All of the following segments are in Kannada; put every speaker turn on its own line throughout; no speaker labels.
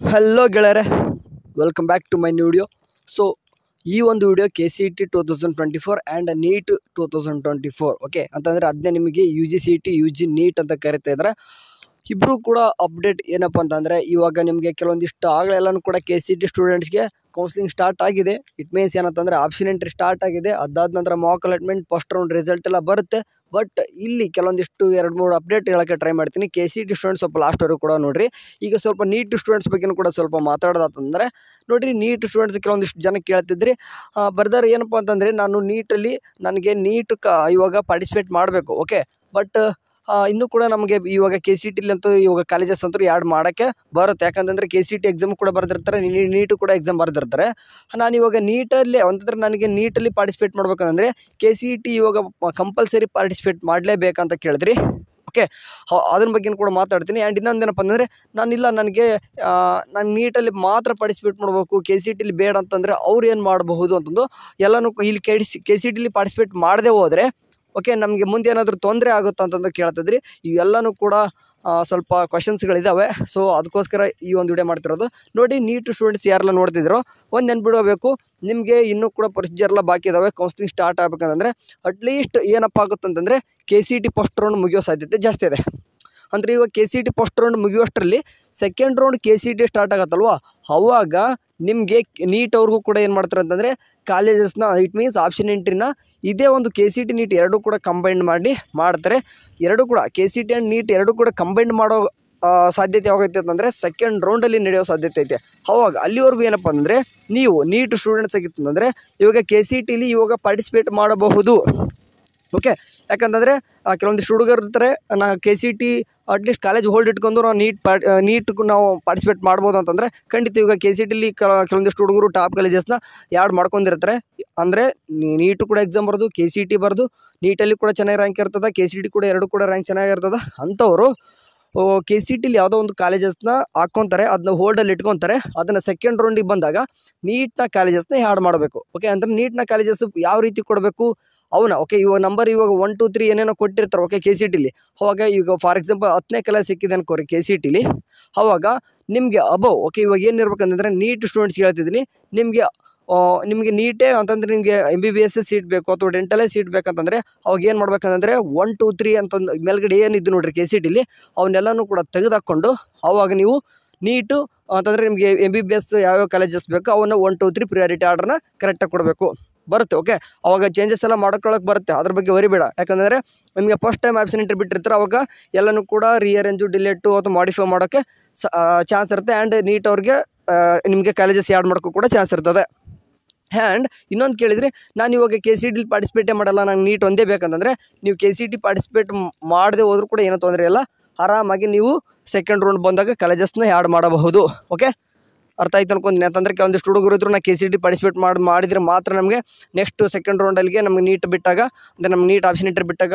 ಹಲೋ ಗೆಳೆಯರೆ, welcome back to my new video. So ಈ ಒಂದು video KCET 2024 and NEET 2024 okay ಅಂತಂದರೆ ಅದನ್ನೇ ನಿಮಗೆ UGCET UG ನೀಟ್ ಅಂತ ಕರಿತಾ ಇದ್ದಾರೆ. ಇಬ್ಬರು ಕೂಡ ಅಪ್ಡೇಟ್ ಏನಪ್ಪ ಅಂತಂದರೆ ಇವಾಗ ನಿಮಗೆ ಕೆಲವೊಂದಿಷ್ಟು ಆಗಲೆಲ್ಲನೂ ಕೂಡ KCET ಸ್ಟೂಡೆಂಟ್ಸ್ಗೆ ಕೌನ್ಸಿಲಿಂಗ್ ಸ್ಟಾರ್ಟ್ ಆಗಿದೆ. ಇಟ್ ಮೀನ್ಸ್ ಏನಂತಂದರೆ ಆಪ್ಷನ್ ಎಂಟ್ರಿ ಸ್ಟಾರ್ಟ್ ಆಗಿದೆ. ಅದಾದ ನಂತರ Mach allotment first round result ಎಲ್ಲ ಬರುತ್ತೆ. ಬಟ್ ಇಲ್ಲಿ ಕೆಲವೊಂದಿಷ್ಟು 2-3 ಅಪ್ಡೇಟ್ ಹೇಳೋಕ್ಕೆ ಟ್ರೈ ಮಾಡ್ತೀನಿ. KCET ಸ್ಟೂಡೆಂಟ್ಸ್ ಸ್ವಲ್ಪ ಲಾಸ್ಟ್ವರೆಗೂ ಕೂಡ ನೋಡಿರಿ. ಈಗ ಸ್ವಲ್ಪ ನೀಟ್ ಸ್ಟೂಡೆಂಟ್ಸ್ ಬಗ್ಗೆನೂ ಕೂಡ ಸ್ವಲ್ಪ ಮಾತಾಡೋದಂತಂದರೆ ನೋಡಿರಿ, ನೀಟ್ ಸ್ಟೂಡೆಂಟ್ಸ್ ಕೆಲವೊಂದಿಷ್ಟು ಜನ ಕೇಳ್ತಿದ್ರಿ, ಬರ್ದರ್ ಏನಪ್ಪ ಅಂತಂದರೆ ನಾನು ನೀಟಲ್ಲಿ ನನಗೆ ಇವಾಗ ಪಾರ್ಟಿಸಿಪೇಟ್ ಮಾಡಬೇಕು. ಓಕೆ, ಬಟ್ ಇನ್ನೂ ಕೂಡ ನಮಗೆ ಇವಾಗ KCET ಅಂತೂ ಇವಾಗ ಕಾಲೇಜಸ್ ಅಂತೂ ಆ್ಯಡ್ ಮಾಡೋಕ್ಕೆ ಬರುತ್ತೆ. ಯಾಕಂತಂದರೆ KCET ಎಕ್ಸಾಮ್ ಕೂಡ ಬರೆದಿರ್ತಾರೆ, ನೀಟು ಕೂಡ ಎಕ್ಸಾಮ್ ಬರೆದಿರ್ತಾರೆ. ನಾನು ಇವಾಗ ನೀಟಲ್ಲಿ ಅಂತಂದರೆ ನನಗೆ ನೀಟಲ್ಲಿ ಪಾರ್ಟಿಸಿಪೇಟ್ ಮಾಡ್ಬೇಕಂದ್ರೆ KCET ಇವಾಗ ಕಂಪಲ್ಸರಿ ಪಾರ್ಟಿಸಿಪೇಟ್ ಮಾಡಲೇಬೇಕಂತ ಕೇಳಿದ್ರಿ. ಓಕೆ, ಅದ್ರ ಬಗ್ಗೆ ಕೂಡ ಮಾತಾಡ್ತೀನಿ. ಆ್ಯಂಡ್ ಇನ್ನೊಂದೇನಪ್ಪ ಅಂದರೆ ನಾನು ನೀಟಲ್ಲಿ ಮಾತ್ರ ಪಾರ್ಟಿಸಿಪೇಟ್ ಮಾಡಬೇಕು, KCETಲಿ ಬೇಡ ಅಂತಂದರೆ ಅವ್ರು ಏನು ಮಾಡಬಹುದು ಅಂತಂದು ಎಲ್ಲನೂ ಇಲ್ಲಿ KCETಲಿ ಪಾರ್ಟಿಸಿಪೇಟ್ ಮಾಡದೆ ಹೋದರೆ ಓಕೆ ನಮಗೆ ಮುಂದೆ ಏನಾದರೂ ತೊಂದರೆ ಆಗುತ್ತಾ ಅಂತಂದು ಕೇಳ್ತಿದ್ರಿ. ಇವೆಲ್ಲನೂ ಕೂಡ ಸ್ವಲ್ಪ ಕ್ವಶನ್ಸ್ಗಳಿದ್ದಾವೆ. ಸೊ ಅದಕ್ಕೋಸ್ಕರ ಈ ಒಂದು ವಿಡಿಯೋ ಮಾಡ್ತಿರೋದು. ನೋಡಿ, ನೀಟ್ ಸ್ಟೂಡೆಂಟ್ಸ್ ಯಾರೆಲ್ಲ ನೋಡ್ತಿದ್ರು ಒಂದು ನೆನ್ಪಿಡಬೇಕು, ನಿಮಗೆ ಇನ್ನೂ ಕೂಡ ಪ್ರೊಸೀಜರ್ ಎಲ್ಲ ಬಾಕಿ ಇದ್ದಾವೆ. ಕೌನ್ಸಿಲಿಂಗ್ ಸ್ಟಾರ್ಟ್ ಆಗಬೇಕಂತಂದರೆ ಅಟ್ಲೀಸ್ಟ್ ಏನಪ್ಪ ಆಗುತ್ತಂತಂದರೆ KCET ಫಸ್ಟ್ ರೌಂಡ್ ಮುಗಿಯೋ ಸಾಧ್ಯತೆ ಜಾಸ್ತಿ ಇದೆ. ಅಂದರೆ ಇವಾಗ KCET ಫಸ್ಟ್ ರೌಂಡ್ ಮುಗಿಯುವಷ್ಟರಲ್ಲಿ ಸೆಕೆಂಡ್ ರೌಂಡ್ KCET ಸ್ಟಾರ್ಟ್ ಆಗುತ್ತಲ್ವ, ಅವಾಗ ನಿಮಗೆ ನೀಟ್ ಅವ್ರಿಗೂ ಕೂಡ ಏನು ಮಾಡ್ತಾರೆ ಅಂತಂದರೆ ಕಾಲೇಜಸ್ನ ಇಟ್ ಮೀನ್ಸ್ ಆಪ್ಷನ್ ಎಂಟ್ರಿನ ಇದೇ ಒಂದು KCET ನೀಟ್ ಎರಡೂ ಕೂಡ ಕಂಬೈನ್ ಮಾಡ್ತಾರೆ. ಎರಡೂ ಕೂಡ KCET ಆ್ಯಂಡ್ ನೀಟ್ ಎರಡೂ ಕೂಡ ಕಂಬೈನ್ ಮಾಡೋ ಸಾಧ್ಯತೆ ಯಾವಾಗೈತೆ ಅಂತಂದರೆ ಸೆಕೆಂಡ್ ರೌಂಡಲ್ಲಿ ನಡೆಯೋ ಸಾಧ್ಯತೆ ಐತೆ. ಅವಾಗ ಅಲ್ಲಿವರೆಗೂ ಏನಪ್ಪ ಅಂದರೆ ನೀವು ನೀಟ್ ಸ್ಟೂಡೆಂಟ್ಸ್ ಆಗಿತ್ತಂದರೆ ಇವಾಗ KCETಲಿ ಇವಾಗ ಪಾರ್ಟಿಸಿಪೇಟ್ ಮಾಡಬಹುದು. ಓಕೆ, ಯಾಕಂತಂದರೆ ಕೆಲವೊಂದಿಷ್ಟು ಹುಡುಗರು ಇರ್ತಾರೆ, KCET ಅಟ್ಲೀಸ್ಟ್ ಕಾಲೇಜ್ ಹೋಲ್ಡ್ ಇಟ್ಕೊಂಡು ನಾವು ನೀಟ್ಗೂ ನಾವು ಪಾರ್ಟಿಸಿಪೇಟ್ ಮಾಡ್ಬೋದು ಅಂತಂದರೆ ಖಂಡಿತ ಇವಾಗ KCETಲಿ ಕೆಲವೊಂದಿಷ್ಟು ಹುಡುಗರು ಟಾಪ್ ಕಾಲೇಜಸ್ನ ಯಾಡ್ ಮಾಡ್ಕೊಂಡಿರ್ತಾರೆ. ಅಂದರೆ ನೀಟು ಕೂಡ ಎಕ್ಸಾಮ್ ಬರೋದು, KCET ಬರೋದು, ನೀಟಲ್ಲಿ ಕೂಡ ಚೆನ್ನಾಗಿ ರ್ಯಾಂಕ್ ಇರ್ತದೆ, KCET ಕೂಡ ಎರಡೂ ಕೂಡ ರ್ಯಾಂಕ್ ಚೆನ್ನಾಗಿರ್ತದೆ. ಅಂಥವರು KCETಲಿ ಯಾವುದೋ ಒಂದು ಕಾಲೇಜಸ್ನ ಹಾಕ್ಕೊತಾರೆ, ಅದನ್ನ ಹೋಲ್ಡಲ್ಲಿ ಇಟ್ಕೊತಾರೆ. ಅದನ್ನು ಸೆಕೆಂಡ್ ರೌಂಡಿಗೆ ಬಂದಾಗ ನೀಟ್ನ ಕಾಲೇಜಸ್ನ ಆ್ಯಡ್ ಮಾಡಬೇಕು. ಓಕೆ, ಅಂದರೆ ನೀಟ್ನ ಕಾಲೇಜಸ್ ಯಾವ ರೀತಿ ಕೊಡಬೇಕು ಓಕೆ ಇವಾಗ ನಂಬರ್ ಇವಾಗ 1 2 3 ಏನೇನೋ ಕೊಟ್ಟಿರ್ತಾರೆ. ಓಕೆ, KCETಲಿ ಅವಾಗ ಈಗ ಫಾರ್ ಎಕ್ಸಾಂಪಲ್ 10ನೇ ಕ್ಲಾಸ್ ಸಿಕ್ಕಿದೆ ಅನ್ಕೋರಿ KCETಲಿ, ಅವಾಗ ನಿಮಗೆ ಅಬೌವ್ ಓಕೆ ಇವಾಗ ಏನಿರ್ಬೇಕಂತಂದರೆ ನೀಟ್ ಸ್ಟೂಡೆಂಟ್ಸ್ ಹೇಳ್ತಿದ್ದೀನಿ, ನಿಮಗೆ ನೀಟೇ ಅಂತಂದರೆ ನಿಮಗೆ MBBS ಸೀಟ್ ಬೇಕು ಅಥವಾ ಡೆಂಟಲೇ ಸೀಟ್ ಬೇಕಂತಂದರೆ ಅವಾಗ ಏನು ಮಾಡ್ಬೇಕಂತಂದರೆ 1 2 3 ಅಂತಂದು ಮೇಲ್ಗಡೆ ಏನಿದ್ದು ನೋಡಿರಿ KCETಲಿ ಅವನ್ನೆಲ್ಲನೂ ಕೂಡ ತೆಗೆದುಹಾಕ್ಕೊಂಡು ಅವಾಗ ನೀವು ನೀಟು ಅಂತಂದರೆ ನಿಮಗೆ MBBS ಯಾವ್ಯಾವ ಕಾಲೇಜಸ್ ಬೇಕು ಅವನ್ನ 1 2 3 ಪ್ರಿಯಾರಿಟಿ ಆರ್ಡ್ರನ್ನ ಕರೆಕ್ಟಾಗಿ ಕೊಡಬೇಕು ಬರುತ್ತೆ. ಓಕೆ, ಅವಾಗ ಚೇಂಜಸ್ ಎಲ್ಲ ಮಾಡ್ಕೊಳ್ಳೋಕೆ ಬರುತ್ತೆ, ಅದ್ರ ಬಗ್ಗೆ ವರಿಬೇಡ. ಯಾಕಂದರೆ ನಿಮಗೆ ಫಸ್ಟ್ ಟೈಮ್ ಆಪ್ಷನ್ ಎಂಟ್ರಿ ಬಿಟ್ಟಿರ್ತಾರೆ, ಅವಾಗ ಎಲ್ಲನೂ ಕೂಡ ರಿಅರೇಂಜು ಡಿಲೇಟು ಅಥವಾ ಮಾಡಿಫೈ ಮಾಡೋಕ್ಕೆ ಚಾನ್ಸ್ ಇರುತ್ತೆ. ಆ್ಯಂಡ್ ನೀಟ್ ಅವ್ರಿಗೆ ನಿಮಗೆ ಕಾಲೇಜಸ್ ಆ್ಯಡ್ ಮಾಡೋಕ್ಕೂ ಕೂಡ ಚಾನ್ಸ್ ಇರ್ತದೆ. ಆ್ಯಂಡ್ ಇನ್ನೊಂದು ಕೇಳಿದರೆ, ನಾನು ಇವಾಗ KCETಲಿ ಪಾರ್ಟಿಸಿಪೇಟೇ ಮಾಡಲ್ಲ, ನಂಗೆ ನೀಟ್ ಒಂದೇ ಬೇಕಂತಂದರೆ ನೀವು KCET ಪಾರ್ಟಿಸಿಪೇಟ್ ಮಾಡದೆ ಹೋದರೂ ಕೂಡ ಏನೋ ತೊಂದರೆ ಇಲ್ಲ, ಆರಾಮಾಗಿ ನೀವು ಸೆಕೆಂಡ್ ರೌಂಡ್ ಬಂದಾಗ ಕಾಲೇಜಸ್ನ ಆ್ಯಡ್ ಮಾಡಬಹುದು. ಓಕೆ, ಅರ್ಥ ಆಯ್ತು ಅನ್ಕೊಂತೀನಿ. ಅಂತಂದರೆ ಕೆಲವೊಂದಿಷ್ಟು ಹುಡುಗರು ಇದ್ರು, ನಾನು KCET ಪಾರ್ಟಿಸಿಪೇಟ್ ಮಾಡಿದರೆ ಮಾತ್ರ ನಮಗೆ ನೆಕ್ಸ್ಟ್ ಸೆಕೆಂಡ್ ರೌಂಡಲ್ಲಿಗೆ ನಮಗೆ ನೀಟ್ ಬಿಟ್ಟಾಗ ಅಂದರೆ ನಮ್ಗೆ ನೀಟ್ ಆಪ್ಷನ್ ಎಂಟ್ರಿ ಬಿಟ್ಟಾಗ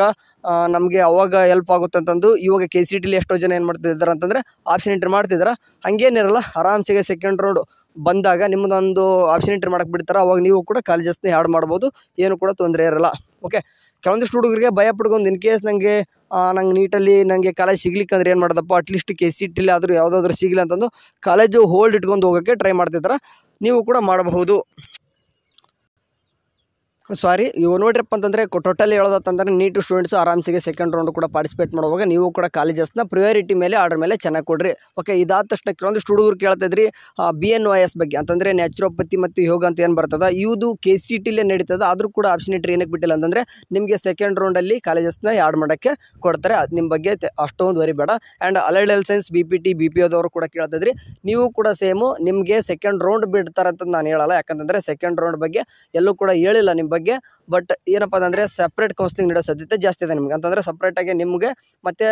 ನಮಗೆ ಅವಾಗ ಹೆಲ್ಪ್ ಆಗುತ್ತೆ ಅಂತಂದು ಇವಾಗ KCETಲಿ ಎಷ್ಟೋ ಜನ ಏನು ಮಾಡ್ತಿದ್ದಾರೆ ಅಂತಂದರೆ ಆಪ್ಷನ್ ಎಂಟ್ರಿ ಮಾಡ್ತಿದ್ದಾರೆ. ಹಂಗೇನಿರಲ್ಲ, ಆರಾಮ್ಸೆಗೆ ಸೆಕೆಂಡ್ ರೌಂಡ್ ಬಂದಾಗ ನಿಮ್ಮದೊಂದು ಆಪ್ಷನ್ ಎಂಟ್ರಿ ಮಾಡಕ್ಕೆ ಬಿಡ್ತಾರೆ, ಅವಾಗ ನೀವು ಕೂಡ ಕಾಲೇಜಸ್ನ ಆ್ಯಡ್ ಮಾಡ್ಬೋದು, ಏನು ಕೂಡ ತೊಂದರೆ ಇರಲ್ಲ. ಓಕೆ, ಕೆಲವೊಂದಿಷ್ಟು ಹುಡುಗರಿಗೆ ಭಯ ಪಡ್ಕೊಂಡು ಇನ್ ಕೇಸ್ ನಂಗೆ ನೀಟಲ್ಲಿ ನನಗೆ ಕಾಲೇಜ್ ಸಿಗ್ಲಿಕ್ಕೆ ಅಂದ್ರೆ ಏನು ಮಾಡೋದಪ್ಪ, ಅಟ್ಲೀಸ್ಟ್ KCETಲಿ ಆದರೂ ಯಾವುದಾದ್ರೂ ಸಿಗಲಿ ಅಂತಂದು ಕಾಲೇಜು ಹೋಲ್ಡ್ ಇಟ್ಕೊಂಡು ಹೋಗೋಕ್ಕೆ ಟ್ರೈ ಮಾಡ್ತಿದ್ದಾರೆ, ನೀವು ಕೂಡ ಮಾಡಬಹುದು. ಇವು ನೋಡ್ರಪ್ಪ ಅಂತಂದರೆ ಟೋಟಲಿ ಹೇಳೋದಂತಂದರೆ ನೀಟ್ ಸ್ಟೂಡೆಂಟ್ಸು ಆರಾಮ್ಸಿಗೆ ಸೆಕೆಂಡ್ ರೌಂಡ್ ಕೂಡ ಪಾರ್ಟಿಸಿಪೇಟ್ ಮಾಡುವಾಗ ನೀವು ಕೂಡ ಕಾಲೇಜಸ್ನ ಪ್ರಿಯಾರಿಟಿ ಮೇಲೆ ಆರ್ಡರ್ ಮೇಲೆ ಚೆನ್ನಾಗಿ ಕೊಡ್ರಿ. ಓಕೆ, ಇದಾದ ತಕ್ಷಣ ಕೆಲವೊಂದಿಷ್ಟು ಹುಡುಗರು ಕೇಳ್ತಿದ್ರಿ BNYS ಬಗ್ಗೆ, ಅಂತಂದರೆ ನ್ಯಾಚುರೋಪತಿ ಮತ್ತು ಯೋಗ ಅಂತ ಏನು ಬರ್ತದೆ ಇದು KCETಲೇ ನಡೀತದೆ. ಆದರೂ ಕೂಡ ಆಪ್ಷನ್ ಎಂಟ್ರಿ ಏನಕ್ಕೆ ಬಿಟ್ಟಿಲ್ಲ ಅಂತಂದರೆ ನಿಮಗೆ ಸೆಕೆಂಡ್ ರೌಂಡಲ್ಲಿ ಕಾಲೇಜಸ್ನ ಆ್ಯಡ್ ಮಾಡೋಕ್ಕೆ ಕೊಡ್ತಾರೆ, ಅದು ನಿಮ್ಮ ಬಗ್ಗೆ ಅಷ್ಟೊಂದು ವರಿಬೇಡ. And allied health science BPT BPOದವರು ಕೂಡ ಕೇಳ್ತಿದ್ರಿ, ನೀವು ಕೂಡ ಸೇಮು ನಿಮಗೆ ಸೆಕೆಂಡ್ ರೌಂಡ್ ಬಿಡ್ತಾರೆ ಅಂತ ನಾನು ಹೇಳಲ್ಲ. ಯಾಕಂತಂದರೆ ಸೆಕೆಂಡ್ ರೌಂಡ್ ಬಗ್ಗೆ ಎಲ್ಲೂ ಕೂಡ ಹೇಳಿಲ್ಲ ನಿಮ್ಮ ಬಗ್ಗೆ. ಬಟ್ ಏನಪ್ಪ ಅಂದರೆ ಸಪ್ರೇಟ್ ಕೌನ್ಸಿಲಿಂಗ್ ನೀಡೋ ಸಾಧ್ಯತೆ ಜಾಸ್ತಿ ಇದೆ ನಿಮಗೆ. ಅಂತಂದರೆ ಸಪ್ರೇಟಾಗಿ ನಿಮಗೆ ಮತ್ತು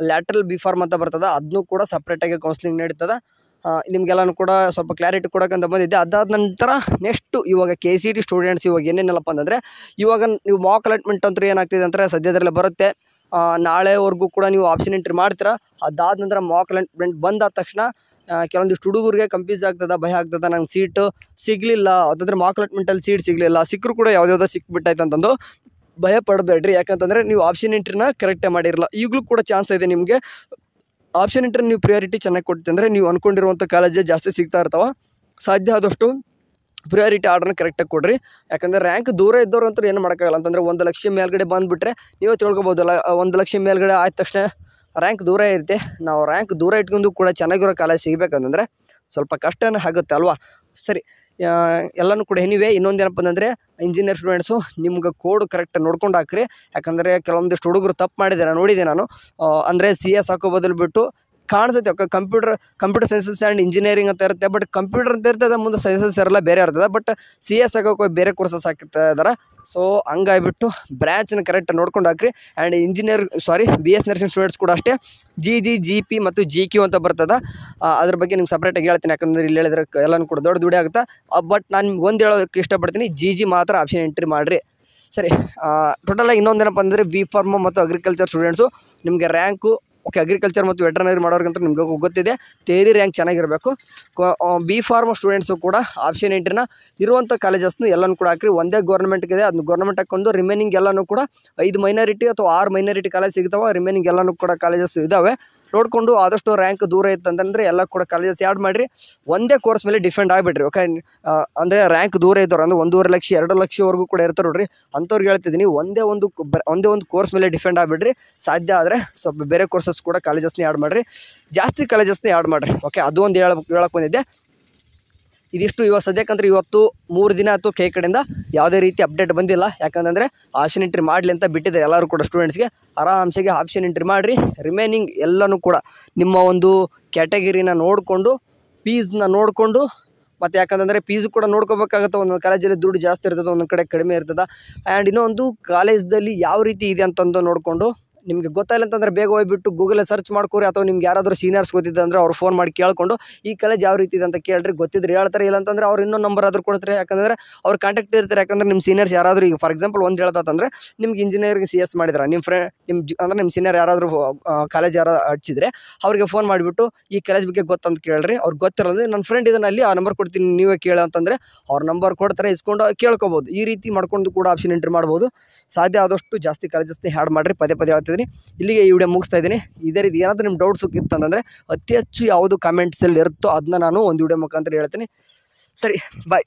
ಲ್ಯಾಟ್ರಲ್ B.Pharm ಅಂತ ಬರ್ತದೆ, ಅದನ್ನೂ ಕೂಡ ಸಪ್ರೇಟಾಗಿ ಕೌನ್ಸಿಲಿಂಗ್ ನಡೀತದೆ. ನಿಮಗೆಲ್ಲನೂ ಕೂಡ ಸ್ವಲ್ಪ ಕ್ಲಾರಿಟಿ ಕೊಡೋಕ್ಕಂತ ಬಂದಿದ್ದೆ. ಅದಾದ ನಂತರ ನೆಕ್ಸ್ಟು ಇವಾಗ KCET ಸ್ಟೂಡೆಂಟ್ಸ್ ಇವಾಗ ಏನೇನಲ್ಲಪ್ಪ ಅಂತಂದರೆ ಇವಾಗ ನೀವು ಮಾಕ್ ಅಲಾಟ್ಮೆಂಟ್ ಅಂತೂ ಏನಾಗ್ತಿದೆ ಅಂದರೆ ಸದ್ಯದಲ್ಲೇ ಬರುತ್ತೆ, ನಾಳೆವರೆಗೂ ಕೂಡ ನೀವು ಆಪ್ಷನ್ ಎಂಟ್ರಿ ಮಾಡ್ತೀರಾ. ಅದಾದ ನಂತರ ಮಾಕ್ ಅಲಾಟ್ಮೆಂಟ್ ಬಂದಾದ ತಕ್ಷಣ ಕೆಲವೊಂದಿಷ್ಟು ಹುಡುಗರಿಗೆ ಕನ್ಫ್ಯೂಸ್ ಆಗ್ತದೆ, ಭಯ ಆಗ್ತದೆ, ನಂಗೆ ಸೀಟು ಸಿಗಲಿಲ್ಲ ಅಂತಂದರೆ ಮಾಕ್ ಅಲಾಟ್ಮೆಂಟಲ್ಲಿ ಸೀಟ್ ಸಿಗಲಿಲ್ಲ, ಸಿಕ್ಕರೂ ಕೂಡ ಯಾವುದ್ಯಾವುದೋ ಸಿಕ್ಬಿಟ್ಟಾಯ್ತು ಅಂತಂದು ಭಯ ಪಡಬೇಡ್ರಿ. ಯಾಕಂತಂದರೆ ನೀವು ಆಪ್ಷನ್ ಎಂಟ್ರಿನ ಕರೆಕ್ಟೇ ಮಾಡಿರಲ್ಲ, ಈಗಲೂ ಕೂಡ ಚಾನ್ಸ್ ಇದೆ ನಿಮಗೆ ಆಪ್ಷನ್ ಎಂಟ್ರಿ ನೀವು ಪ್ರಿಯಾರಿಟಿ ಚೆನ್ನಾಗಿ ಕೊಡ್ತೀವಿ ಅಂದರೆ ನೀವು ಅಂದ್ಕೊಂಡಿರುವಂಥ ಕಾಲೇಜೇ ಜಾಸ್ತಿ ಸಿಗ್ತಾ ಇರ್ತಾವೆ. ಸಾಧ್ಯ ಆದಷ್ಟು ಪ್ರಿಯಾರಿಟಿ ಆರ್ಡ್ರನ್ನ ಕರೆಕ್ಟಾಗಿ ಕೊಡ್ರಿ. ಯಾಕಂದರೆ ರ್ಯಾಂಕ್ ದೂರ ಇದ್ದವ್ರು ಅಂತೂ ಏನು ಮಾಡೋಕ್ಕಾಗಲ್ಲ. ಅಂತಂದರೆ 1 ಲಕ್ಷ ಮೇಲ್ಗಡೆ ಬಂದುಬಿಟ್ರೆ ನೀವೇ ತಿಳ್ಕೊಬೋದಲ್ಲ, 1 ಲಕ್ಷ ಮೇಲ್ಗಡೆ ಆದ ತಕ್ಷಣ ರ್ಯಾಂಕ್ ದೂರ ಇರುತ್ತೆ. ನಾವು ರ್ಯಾಂಕ್ ದೂರ ಇಟ್ಕೊಂಡು ಕೂಡ ಚೆನ್ನಾಗಿರೋ ಕಾಲೇಜ್ ಸಿಗಬೇಕಂತಂದರೆ ಸ್ವಲ್ಪ ಕಷ್ಟನೇ ಆಗುತ್ತೆ ಅಲ್ವಾ. ಸರಿ, ಎಲ್ಲನೂ ಕೂಡ ಎನಿವೆ ಇನ್ನೊಂದೇನಪ್ಪ ಅಂತಂದರೆ ಇಂಜಿನಿಯರ್ ಸ್ಟೂಡೆಂಟ್ಸು ನಿಮ್ಗೆ ಕೋಡ್ ಕರೆಕ್ಟ್ ನೋಡ್ಕೊಂಡು ಹಾಕ್ರಿ. ಯಾಕಂದರೆ ಕೆಲವೊಂದಿಷ್ಟು ಹುಡುಗರು ತಪ್ಪು ಮಾಡಿದ್ದಾರೆ, ನೋಡಿದೆ ನಾನು. ಅಂದರೆ CS ಹಾಕೋ ಬದಲು ಬಿಟ್ಟು ಕಾಣಿಸುತ್ತೆ ಕಂಪ್ಯೂಟರ್ ಸೈನ್ಸಸ್ ಆ್ಯಂಡ್ ಇಂಜಿನಿಯರಿಂಗ್ ಅಂತ ಇರುತ್ತೆ. ಬಟ್ ಕಂಪ್ಯೂಟರ್ ಅಂತ ಇರ್ತದೆ, ಮುಂದೆ ಸೈನ್ಸಸ್ ಇರಲ್ಲ, ಬೇರೆ ಇರ್ತದೆ. ಬಟ್ CS ಹಾಕೋಕೆ ಬೇರೆ ಕೋರ್ಸಸ್ ಹಾಕ್ತಾ ಇದ್ದಾರೆ. ಸೊ ಹಂಗಾಗಿಬಿಟ್ಟು ಬ್ರ್ಯಾಂಚ್ನ ಕರೆಕ್ಟ್ ನೋಡ್ಕೊಂಡು ಹಾಕ್ರಿ. ಆ್ಯಂಡ್ BS ನರ್ಸಿಂಗ್ ಸ್ಟೂಡೆಂಟ್ಸ್ ಕೂಡ ಅಷ್ಟೇ GP ಮತ್ತು GQ ಅಂತ ಬರ್ತದೆ. ಅದ್ರ ಬಗ್ಗೆ ನಿಮ್ಗೆ ಸಪ್ರೇಟಾಗಿ ಹೇಳ್ತೀನಿ. ಯಾಕಂದರೆ ಇಲ್ಲಿ ಹೇಳಿದ್ರೆ ಎಲ್ಲನೂ ಕೂಡ ದೊಡ್ಡ ದುಡಿ ಆಗುತ್ತೆ. ಬಟ್ ನಾನು ನಿಮ್ಗೆ ಒಂದು ಹೇಳೋದಕ್ಕೆ ಇಷ್ಟಪಡ್ತೀನಿ, GG ಮಾತ್ರ ಆಪ್ಷನ್ ಎಂಟ್ರಿ ಮಾಡಿರಿ. ಸರಿ, ಟೋಟಲಾಗಿ ಇನ್ನೊಂದೇನಪ್ಪ ಅಂದರೆ B.Pharm ಮತ್ತು ಅಗ್ರಿಕಲ್ಚರ್ ಸ್ಟೂಡೆಂಟ್ಸು ನಿಮಗೆ ರ್ಯಾಂಕು ಅಗ್ರಿಕಲ್ಚರ್ ಮತ್ತು ವೆಟರ್ನರಿ ಮಾಡೋರ್ಗಂತ ನಿಮ್ಗೆ ಗೊತ್ತಿದೆ, ಥಿಯರಿ ರ್ಯಾಂಕ್ ಚೆನ್ನಾಗಿರಬೇಕು. B.Pharm ಸ್ಟೂಡೆಂಟ್ಸು ಕೂಡ ಆಪ್ಷನ್ ಎಂಟ್ರಿನ ಇರುವಂಥ ಕಾಲೇಜಸ್ನು ಎಲ್ಲನೂ ಕೂಡ ಹಾಕ್ರಿ. ಒಂದೇ ಗೌರ್ಮೆಂಟ್ಗಿದೆ, ಅದನ್ನು ಗೌರ್ಮೆಂಟ್ ಹಾಕ್ಕೊಂಡು ರಿಮೈನಿಂಗ್ ಎಲ್ಲನೂ ಕೂಡ 5 ಮೈನಾರಿಟಿ ಅಥವಾ 6 ಮೈನಾರಿಟಿ ಕಾಲೇಜ್ ಸಿಗ್ತಾವೆ. ರಿಮೈನಿಂಗ್ ಎಲ್ಲನೂ ಕೂಡ ಕಾಲೇಜಸ್ ಇದ್ದಾವೆ. ನೋಡಿಕೊಂಡು ಆದಷ್ಟು ರ್ಯಾಂಕ್ ದೂರ ಇತ್ತಂತಂದರೆ ಎಲ್ಲ ಕೂಡ ಕಾಲೇಜಸ್ ಆ್ಯಡ್ ಮಾಡಿರಿ. ಒಂದೇ ಕೋರ್ಸ್ ಮೇಲೆ ಡಿಫೆಂಡ್ ಆಗಿಬಿಡ್ರಿ. ಓಕೆ, ಅಂದರೆ ರ್ಯಾಂಕ್ ದೂರ ಇದ್ದವ್ರು ಅಂದರೆ 1.5 ಲಕ್ಷ 2 ಲಕ್ಷವರೆಗೂ ಕೂಡ ಇರ್ತಾರೆ ನೋಡ್ರಿ, ಅಂಥವ್ರಿಗೆ ಹೇಳ್ತಿದ್ದೀನಿ ಒಂದೇ ಒಂದು ಕೋರ್ಸ್ ಮೇಲೆ ಡಿಫೆಂಡ್ ಆಗಿಬಿಡ್ರಿ. ಸಾಧ್ಯ ಆದರೆ ಸ್ವಲ್ಪ ಬೇರೆ ಕೋರ್ಸಸ್ ಕೂಡ ಕಾಲೇಜಸ್ನ ಆ್ಯಡ್ ಮಾಡಿರಿ, ಜಾಸ್ತಿ ಕಾಲೇಜಸ್ನ ಆ್ಯಡ್ ಮಾಡಿರಿ. ಓಕೆ, ಅದು ಒಂದು ಹೇಳಕ್ಕೆ ಬಂದಿದ್ದೆ. ಇದಿಷ್ಟು ಸದ್ಯಕ್ಕಂದ್ರೆ ಇವತ್ತು 3 ದಿನ ಆಯಿತು ಕೈ ಕಡೆಯಿಂದ ಯಾವುದೇ ರೀತಿ ಅಪ್ಡೇಟ್ ಬಂದಿಲ್ಲ. ಯಾಕಂತಂದರೆ ಆಪ್ಷನ್ ಎಂಟ್ರಿ ಮಾಡಲಿ ಅಂತ ಬಿಟ್ಟಿದೆ ಎಲ್ಲರೂ ಕೂಡ ಸ್ಟೂಡೆಂಟ್ಸ್ಗೆ. ಆರಾಮ್ಸೆಗೆ ಆಪ್ಷನ್ ಎಂಟ್ರಿ ಮಾಡಿರಿ. ರಿಮೈನಿಂಗ್ ಎಲ್ಲನೂ ಕೂಡ ನಿಮ್ಮ ಒಂದು ಕ್ಯಾಟಗಿರಿನ ನೋಡಿಕೊಂಡು, ಫೀಸ್ನ ನೋಡಿಕೊಂಡು, ಮತ್ತು ಯಾಕಂತಂದರೆ ಫೀಸು ಕೂಡ ನೋಡ್ಕೋಬೇಕಾಗುತ್ತೆ. ಒಂದೊಂದು ಕಾಲೇಜಲ್ಲಿ ದುಡ್ಡು ಜಾಸ್ತಿ ಇರ್ತದೆ, ಒಂದೊಂದು ಕಡೆ ಕಡಿಮೆ ಇರ್ತದೆ. ಆ್ಯಂಡ್ ಇನ್ನೊಂದು ಕಾಲೇಜ್ದಲ್ಲಿ ಯಾವ ರೀತಿ ಇದೆ ಅಂತಂದು ನೋಡಿಕೊಂಡು, ನಿಮಗೆ ಗೊತ್ತಾಯಿಲ್ಲ ಅಂತಂದರೆ ಬೇಗ ಹೋಗ್ಬಿಟ್ಟು ಗೂಗಲಲ್ಲಿ ಸರ್ಚ್ ಮಾಡ್ಕೊರಿ. ಅಥವಾ ನಿಮ್ಗೆ ಯಾರಾದರೂ ಸೀನಿಯರ್ಸ್ ಗೊತ್ತಿದ್ದೆ ಅಂದರೆ ಅವ್ರು ಫೋನ್ ಮಾಡಿ ಕೇಳಿಕೊಂಡು ಈ ಕಾಲೇಜ್ ಯಾವ ರೀತಿ ಇದೆ ಅಂತ ಕೇಳ್ರಿ. ಗೊತ್ತಿದ್ರೆ ಹೇಳ್ತಾರೆ, ಇಲ್ಲ ಅಂತಂದರೆ ಅವ್ರು ಇನ್ನೊಂದು ನಂಬರ್ ಆದರೂ ಕೊಡ್ತಾರೆ. ಯಾಕಂದರೆ ಅವ್ರು ಕಾಂಟ್ಯಾಕ್ಟ್ ಇರ್ತಾರೆ. ಯಾಕಂದರೆ ನಿಮ್ಮ ಸೀನಿಯರ್ಸ್ ಯಾರಾದರೂ ಈಗ ಫಾರ್ ಎಕ್ಸಾಂಪಲ್ ಒಂದು ಹೇಳ್ತಂದರೆ ನಿಮ್ಗೆ ಇಂಜಿನಿಯರಿಂಗ್ CS ಮಾಡಿದ್ರೆ ನಿಮ್ಮ ಸೀನಿಯರ್ ಯಾರಾದರೂ ಕಾಲೇಜ್ ಹಚ್ಚಿದ್ರೆ ಅವ್ರಿಗೆ ಫೋನ್ ಮಾಡಿಬಿಟ್ಟು ಈ ಕಾಲೇಜ್ ಬಗ್ಗೆ ಗೊತ್ತಂತ ಕೇಳ್ರಿ. ಅವ್ರಿಗೆ ಗೊತ್ತಿರೋದು ನನ್ನ ಫ್ರೆಂಡ್ ಇದನ್ನ ಅಲ್ಲಿ ಆ ನಂಬರ್ ಕೊಡ್ತೀನಿ, ನೀವೇ ಕೇಳಿ ಅಂತಂದರೆ ಅವ್ರ ನಂಬರ್ ಕೊಡ್ತಾರೆ, ಇಸ್ಕೊಂಡು ಕೇಳ್ಕೊಬೋದು. ಈ ರೀತಿ ಮಾಡ್ಕೊಂಡು ಕೂಡ ಆಪ್ಷನ್ ಎಂಟ್ರಿ ಮಾಡ್ಬೋದು. ಸಾಧ್ಯ ಆದಷ್ಟು ಜಾಸ್ತಿ ಕಾಲೇಜಸ್ನ ಆ್ಯಡ್ ಮಾಡಿರಿ. ಪದೇ ಹೇಳ್ತೀನಿ. ಇಲ್ಲಿಗೆ ಈ ವಿಡಿಯೋ ಮುಗಿಸ್ತಾ ಇದ್ದೀನಿ. ಇದೇ ರೀತಿ ಏನಾದರೂ ನಿಮ್ಮ ಡೌಟ್ಸ್ ಇತ್ತಂದರೆ ಅತಿ ಹೆಚ್ಚು ಯಾವುದು ಕಾಮೆಂಟ್ಸಲ್ಲಿ ಇರುತ್ತೋ ಅದನ್ನ ನಾನು ಒಂದು ವಿಡಿಯೋ ಮುಖಾಂತರ ಹೇಳ್ತೀನಿ. ಸರಿ, ಬಾಯ್.